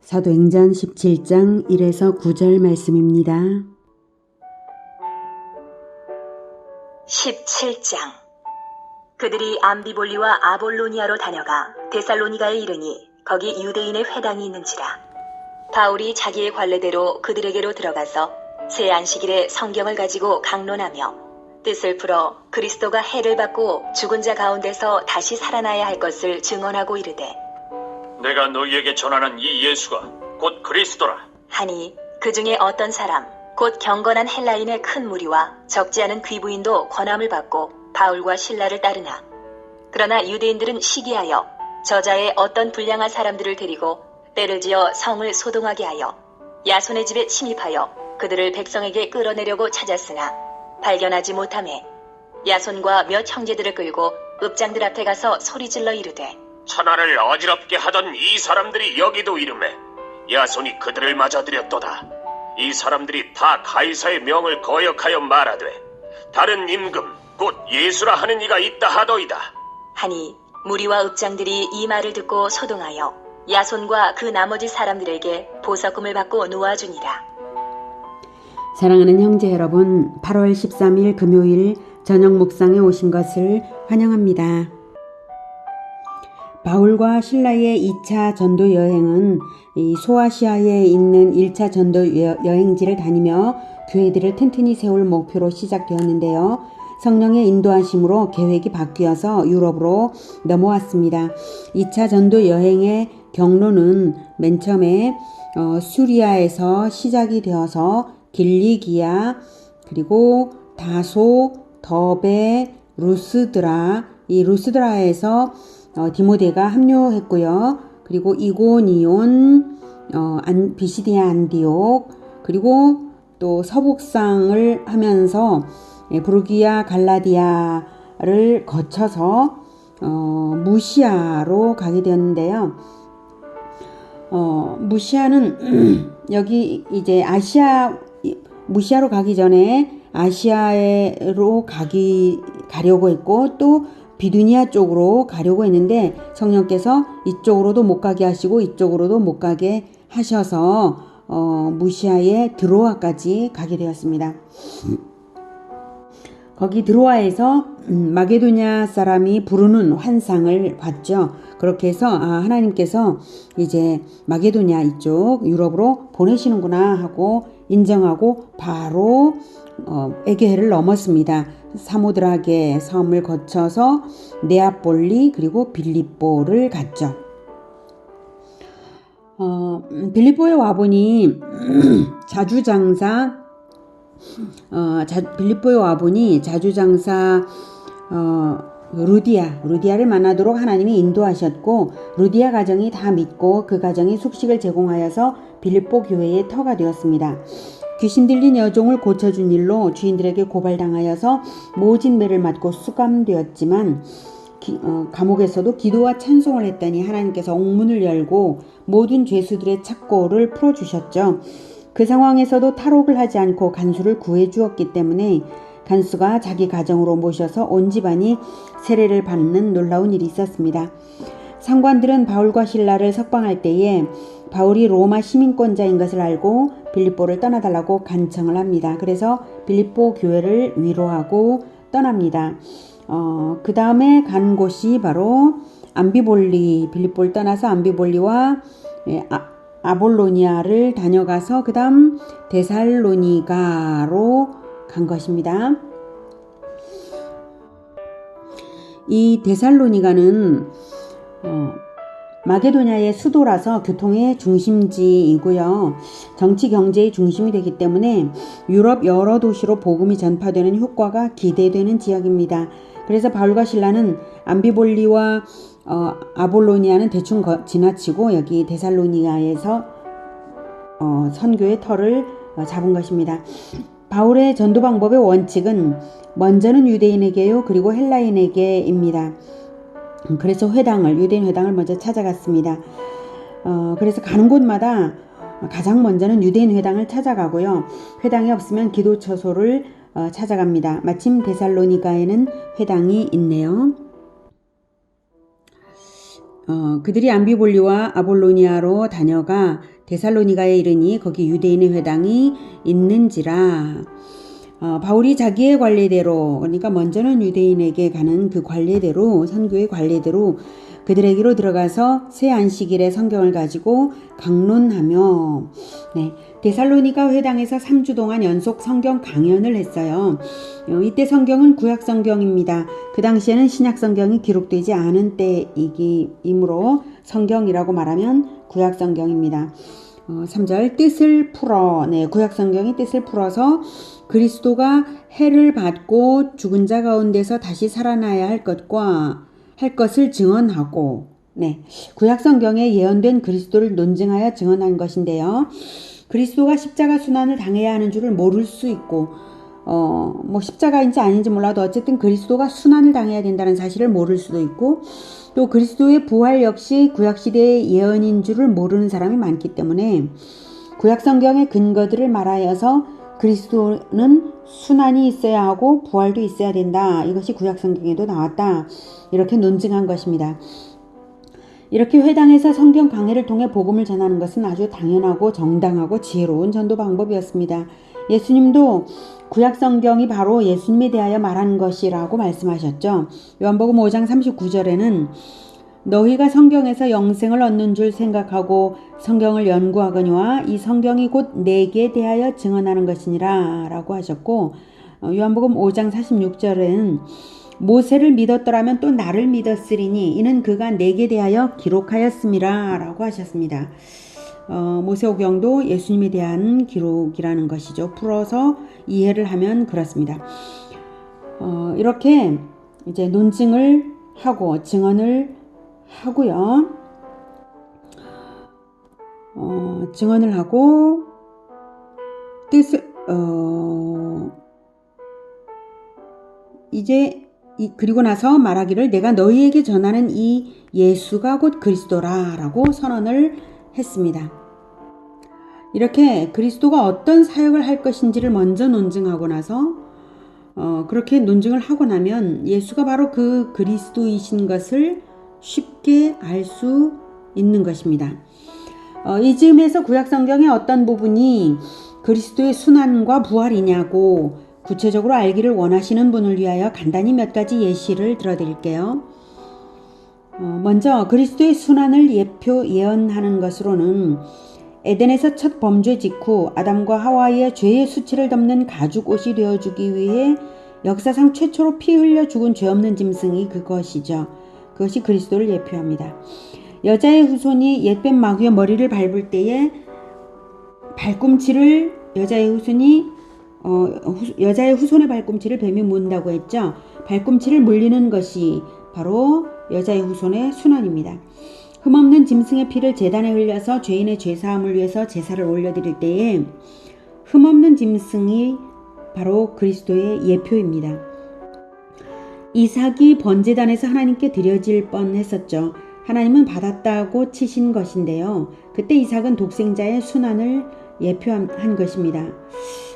사도행전 17장 1에서 9절 말씀입니다. 17장. 그들이 암비볼리와 아볼로니아로 다녀가 데살로니가에 이르니 거기 유대인의 회당이 있는지라. 바울이 자기의 관례대로 그들에게로 들어가서 새 안식일에 성경을 가지고 강론하며 뜻을 풀어 그리스도가 해를 받고 죽은 자 가운데서 다시 살아나야 할 것을 증언하고 이르되, 내가 너희에게 전하는 이 예수가 곧 그리스도라. 하니 그 중에 어떤 사람 곧 경건한 헬라인의 큰 무리와 적지 않은 귀부인도 권함을 받고 바울과 실라를 따르나, 그러나 유대인들은 시기하여 저자의 어떤 불량한 사람들을 데리고 때를 지어 성을 소동하게 하여 야손의 집에 침입하여 그들을 백성에게 끌어내려고 찾았으나 발견하지 못하매 야손과 몇 형제들을 끌고 읍장들 앞에 가서 소리질러 이르되, 천하를 어지럽게 하던 이 사람들이 여기도 이름에 야손이 그들을 맞아들였도다. 이 사람들이 다 가이사의 명을 거역하여 말하되 다른 임금 곧 예수라 하는 이가 있다 하더이다. 하니 무리와 읍장들이 이 말을 듣고 소동하여 야손과 그 나머지 사람들에게 보석금을 받고 놓아주니라. 사랑하는 형제 여러분, 8월 13일 금요일 저녁 묵상에 오신 것을 환영합니다. 바울과 실라의 2차 전도 여행은 소아시아에 있는 1차 전도 여행지를 다니며 교회들을 튼튼히 세울 목표로 시작되었는데요. 성령의 인도하심으로 계획이 바뀌어서 유럽으로 넘어왔습니다. 2차 전도 여행의 경로는 맨 처음에 수리아에서 시작이 되어서 길리기아, 그리고 다소, 더베, 루스드라, 이 루스드라에서 디모데가 합류했고요. 그리고 이고니온, 비시디아 안디옥, 그리고 또 서북상을 하면서 부르기아 갈라디아를 거쳐서 무시아로 가게 되었는데요. 무시아는 여기 이제 무시아로 가기 전에 아시아로 가려고 했고 또 비두니아 쪽으로 가려고 했는데 성령께서 이쪽으로도 못 가게 하시고 이쪽으로도 못 가게 하셔서 무시아의 드로아까지 가게 되었습니다. 거기 드로아에서 마게도냐 사람이 부르는 환상을 봤죠. 그렇게 해서 하나님께서 이제 마게도냐 이쪽 유럽으로 보내시는구나 하고 인정하고 바로 에게해를 넘었습니다. 사모드라게 섬을 거쳐서 네아폴리 그리고 빌립보를 갔죠. 빌립보에 와보니 빌립보에 와보니 자주장사 루디아를 만나도록 하나님이 인도하셨고 루디아 가정이 다 믿고 그 가정이 숙식을 제공하여서 빌립보 교회의 터가 되었습니다. 귀신 들린 여종을 고쳐준 일로 주인들에게 고발당하여서 모진매를 맞고 수감되었지만 감옥에서도 기도와 찬송을 했더니 하나님께서 옥문을 열고 모든 죄수들의 착고를 풀어주셨죠. 그 상황에서도 탈옥을 하지 않고 간수를 구해주었기 때문에 간수가 자기 가정으로 모셔서 온 집안이 세례를 받는 놀라운 일이 있었습니다. 상관들은 바울과 실라를 석방할 때에 바울이 로마 시민권자인 것을 알고 빌립보를 떠나달라고 간청을 합니다. 그래서 빌립보 교회를 위로하고 떠납니다. 그 다음에 간 곳이 바로 빌립보를 떠나서 암비볼리와 아볼로니아를 다녀가서 그 다음 데살로니가로 간 것입니다. 이 데살로니가는 마게도냐의 수도라서 교통의 중심지이고요. 정치 경제의 중심이 되기 때문에 유럽 여러 도시로 복음이 전파되는 효과가 기대되는 지역입니다. 그래서 바울과 실라는 암비볼리와 아볼로니아는 대충 지나치고 여기 데살로니가에서 선교의 터를 잡은 것입니다. 바울의 전도 방법의 원칙은 먼저는 유대인에게요 그리고 헬라인에게입니다. 그래서 유대인 회당을 먼저 찾아갔습니다. 그래서 가는 곳마다 가장 먼저는 유대인 회당을 찾아가고요. 회당이 없으면 기도처소를 찾아갑니다. 마침 데살로니가에는 회당이 있네요. 그들이 암비볼리와 아볼로니아로 다녀가 데살로니가에 이르니 거기 유대인의 회당이 있는지라. 바울이 자기의 관례대로, 그러니까 먼저는 유대인에게 가는 그 관례대로, 선교의 관례대로 그들에게로 들어가서 새 안식일에 성경을 가지고 강론하며, 데살로니가 회당에서 3주 동안 연속 성경 강연을 했어요. 이때 성경은 구약 성경입니다. 그 당시에는 신약 성경이 기록되지 않은 때이므로 성경이라고 말하면 구약 성경입니다. 3절 뜻을 풀어, 구약 성경이 뜻을 풀어서 그리스도가 해를 받고 죽은 자 가운데서 다시 살아나야 할 것을 증언하고, 구약 성경에 예언된 그리스도를 논증하여 증언한 것인데요. 그리스도가 십자가 순환을 당해야 하는 줄을 모를 수 있고, 십자가인지 아닌지 몰라도 어쨌든 그리스도가 순환을 당해야 된다는 사실을 모를 수도 있고, 또 그리스도의 부활 역시 구약시대의 예언인 줄을 모르는 사람이 많기 때문에 구약 성경의 근거들을 말하여서 그리스도는 순환이 있어야 하고 부활도 있어야 된다. 이것이 구약 성경에도 나왔다. 이렇게 논증한 것입니다. 이렇게 회당에서 성경 강해를 통해 복음을 전하는 것은 아주 당연하고 정당하고 지혜로운 전도 방법이었습니다. 예수님도 구약 성경이 바로 예수님에 대하여 말한 것이라고 말씀하셨죠. 요한복음 5장 39절에는 너희가 성경에서 영생을 얻는 줄 생각하고 성경을 연구하거니와 이 성경이 곧 내게 대하여 증언하는 것이니라 라고 하셨고, 요한복음 5장 46절에는 모세를 믿었더라면 또 나를 믿었으리니 이는 그가 내게 대하여 기록하였음이라 라고 하셨습니다. 모세오경도 예수님에 대한 기록이라는 것이죠. 풀어서 이해를 하면 그렇습니다. 이렇게 이제 논증을 하고 증언을 하고요. 증언을 하고 뜻을 그리고 나서 말하기를 내가 너희에게 전하는 이 예수가 곧 그리스도라 라고 선언을 했습니다. 이렇게 그리스도가 어떤 사역을 할 것인지를 먼저 논증하고 나서 그렇게 논증을 하고 나면 예수가 바로 그 그리스도이신 것을 쉽게 알 수 있는 것입니다. 이 즈음에서 구약 성경의 어떤 부분이 그리스도의 순환과 부활이냐고 구체적으로 알기를 원하시는 분을 위하여 간단히 몇 가지 예시를 들어드릴게요. 먼저 그리스도의 순환을 예언하는 것으로는 에덴에서 첫 범죄 직후 아담과 하와의 죄의 수치를 덮는 가죽옷이 되어주기 위해 역사상 최초로 피 흘려 죽은 죄 없는 짐승이 그것이죠. 그것이 그리스도를 예표합니다. 여자의 후손이 옛뱀 마귀의 머리를 밟을 때에 발꿈치를 여자의 후손의 발꿈치를 뱀이 문다고 했죠. 발꿈치를 물리는 것이 바로 여자의 후손의 순환입니다. 흠없는 짐승의 피를 제단에 흘려서 죄인의 죄사함을 위해서 제사를 올려드릴 때에 흠없는 짐승이 바로 그리스도의 예표입니다. 이삭이 번제단에서 하나님께 드려질 뻔했었죠. 하나님은 받았다고 치신 것인데요. 그때 이삭은 독생자의 순환을 예표한 것입니다.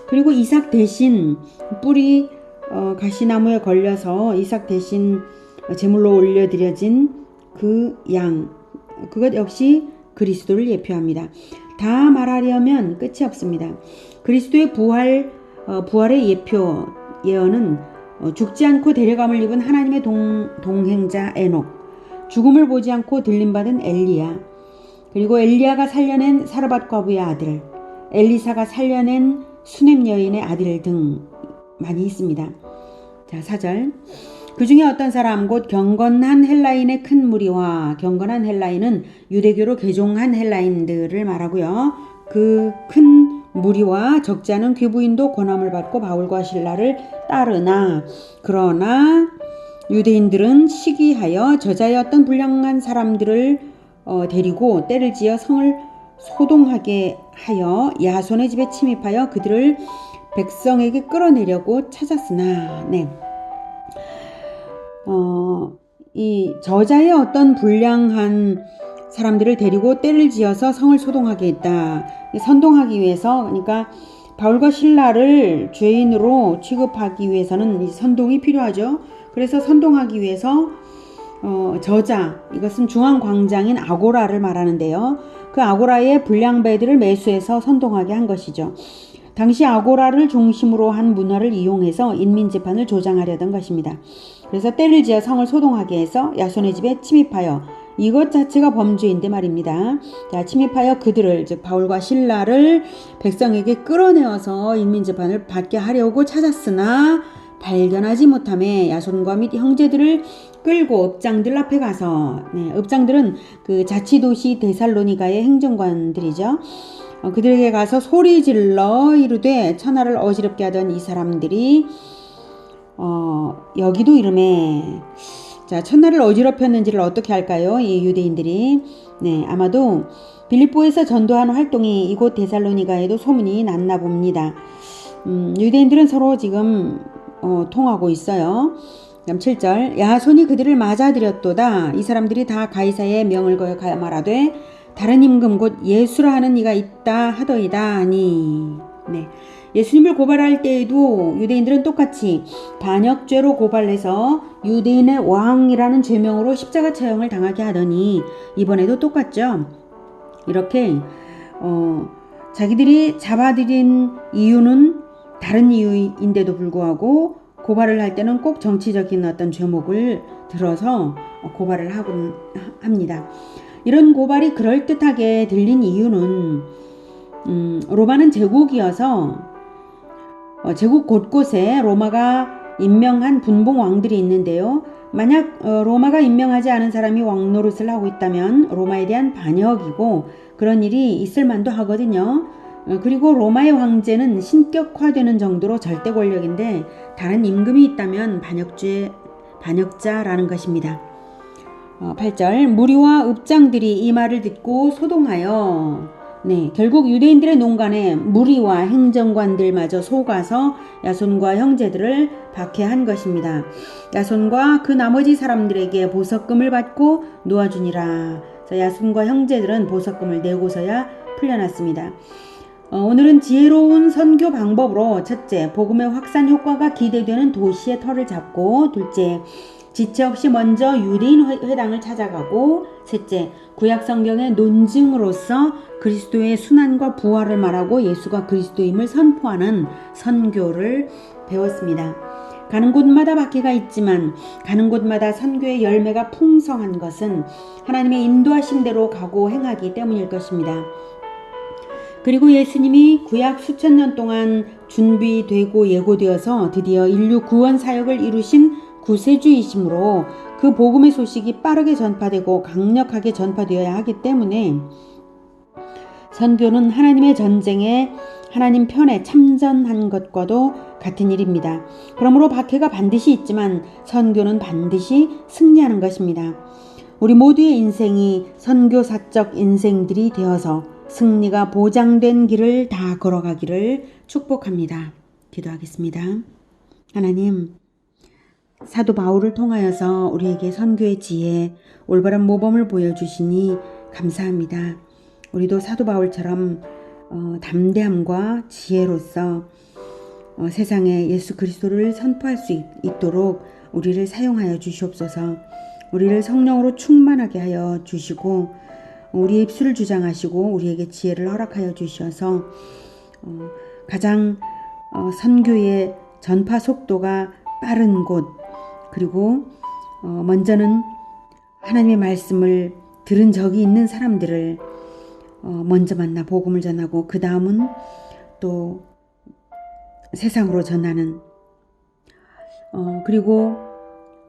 그리고 이삭 대신 뿔이 가시나무에 걸려서 이삭 대신 제물로 올려드려진 그 양, 그것 역시 그리스도를 예표합니다. 다 말하려면 끝이 없습니다. 그리스도의 부활의 예언은 죽지 않고 데려감을 입은 하나님의 동행자 에녹, 죽음을 보지 않고 들림받은 엘리야, 그리고 엘리야가 살려낸 사르밧 과부의 아들, 엘리사가 살려낸 수넴 여인의 아들 등 많이 있습니다. 자, 4절. 그 중에 어떤 사람 곧 경건한 헬라인의 큰 무리와, 경건한 헬라인은 유대교로 개종한 헬라인들을 말하고요. 그 큰 무리와 적지 않은 귀부인도 권함을 받고 바울과 실라를 따르나, 그러나 유대인들은 시기하여 저자의 어떤 불량한 사람들을 데리고 때를 지어 성을 소동하게 하여 야손의 집에 침입하여 그들을 백성에게 끌어내려고 찾았으나, 이 저자의 어떤 불량한 사람들을 데리고 때를 지어서 성을 소동하게 했다. 선동하기 위해서, 그러니까 바울과 실라를 죄인으로 취급하기 위해서는 이 선동이 필요하죠. 그래서 선동하기 위해서 저자, 이것은 중앙광장인 아고라를 말하는데요. 그 아고라의 불량배들을 매수해서 선동하게 한 것이죠. 당시 아고라를 중심으로 한 문화를 이용해서 인민재판을 조장하려던 것입니다. 그래서 때를 지어 성을 소동하게 해서 야손의 집에 침입하여, 이것 자체가 범죄인데 말입니다. 자, 침입하여 그들을, 즉 바울과 실라를 백성에게 끌어내어서 인민재판을 받게 하려고 찾았으나 발견하지 못함에 야손과 및 형제들을 끌고 읍장들 앞에 가서, 읍장들은 그 자치도시 데살로니가의 행정관들이죠. 그들에게 가서 소리 질러 이르되 천하를 어지럽게 하던 이 사람들이 여기도 이름에, 자, 천하를 어지럽혔는지를 어떻게 할까요? 이 유대인들이. 아마도 빌립보에서 전도한 활동이 이곳 데살로니가에도 소문이 났나 봅니다. 유대인들은 서로 지금 통하고 있어요. 그럼 7절, 야손이 그들을 맞아들였도다. 이 사람들이 다 가이사의 명을 거역하여 말하되 다른 임금 곧 예수라 하는 이가 있다 하더이다 하니. 예수님을 고발할 때에도 유대인들은 똑같이 반역죄로 고발해서 유대인의 왕이라는 죄명으로 십자가 처형을 당하게 하더니 이번에도 똑같죠. 이렇게 자기들이 잡아들인 이유는 다른 이유인데도 불구하고 고발을 할 때는 꼭 정치적인 어떤 죄목을 들어서 고발을 하곤 합니다. 이런 고발이 그럴듯하게 들린 이유는 로마는 제국이어서 제국 곳곳에 로마가 임명한 분봉 왕들이 있는데요. 만약 로마가 임명하지 않은 사람이 왕 노릇을 하고 있다면 로마에 대한 반역이고 그런 일이 있을 만도 하거든요. 그리고 로마의 황제는 신격화되는 정도로 절대 권력인데 다른 임금이 있다면 반역자라는 것입니다. 8절, 무리와 읍장들이 이 말을 듣고 소동하여, 결국 유대인들의 농간에 무리와 행정관들마저 속아서 야손과 형제들을 박해한 것입니다. 야손과 그 나머지 사람들에게 보석금을 받고 놓아주니라. 야손과 형제들은 보석금을 내고서야 풀려났습니다. 오늘은 지혜로운 선교 방법으로 첫째, 복음의 확산 효과가 기대되는 도시의 터를 잡고, 둘째, 지체 없이 먼저 유대인 회당을 찾아가고, 셋째, 구약 성경의 논증으로서 그리스도의 순환과 부활을 말하고 예수가 그리스도임을 선포하는 선교를 배웠습니다. 가는 곳마다 박해가 있지만 가는 곳마다 선교의 열매가 풍성한 것은 하나님의 인도하심대로 가고 행하기 때문일 것입니다. 그리고 예수님이 구약 수천 년 동안 준비되고 예고되어서 드디어 인류 구원 사역을 이루신 구세주이시므로 그 복음의 소식이 빠르게 전파되고 강력하게 전파되어야 하기 때문에 선교는 하나님의 전쟁에 하나님 편에 참전한 것과도 같은 일입니다. 그러므로 박해가 반드시 있지만 선교는 반드시 승리하는 것입니다. 우리 모두의 인생이 선교사적 인생들이 되어서 승리가 보장된 길을 다 걸어가기를 축복합니다. 기도하겠습니다. 하나님, 사도 바울을 통하여서 우리에게 선교의 지혜, 올바른 모범을 보여주시니 감사합니다. 우리도 사도 바울처럼 담대함과 지혜로서 세상에 예수 그리스도를 선포할 수 있도록 우리를 사용하여 주시옵소서. 우리를 성령으로 충만하게 하여 주시고 우리의 입술을 주장하시고 우리에게 지혜를 허락하여 주셔서 가장 선교의 전파 속도가 빠른 곳, 그리고 먼저는 하나님의 말씀을 들은 적이 있는 사람들을 먼저 만나 복음을 전하고 그 다음은 또 세상으로 전하는, 그리고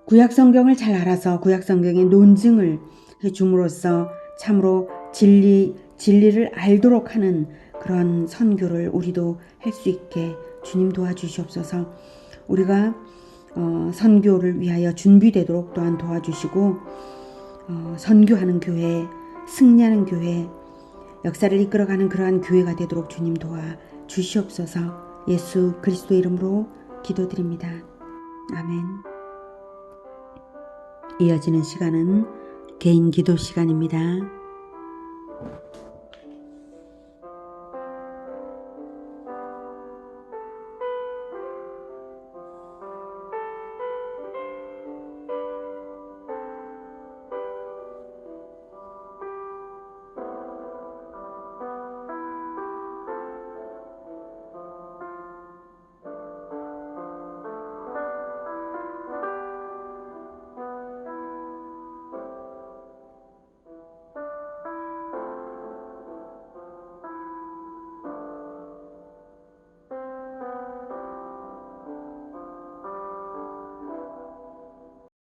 구약 성경을 잘 알아서 구약 성경의 논증을 해줌으로써 참으로 진리를 알도록 하는 그런 선교를 우리도 할 수 있게 주님 도와주시옵소서. 우리가 선교를 위하여 준비되도록 또한 도와주시고 선교하는 교회, 승리하는 교회, 역사를 이끌어가는 그러한 교회가 되도록 주님 도와주시옵소서. 예수 그리스도 이름으로 기도드립니다. 아멘. 이어지는 시간은 개인 기도 시간입니다.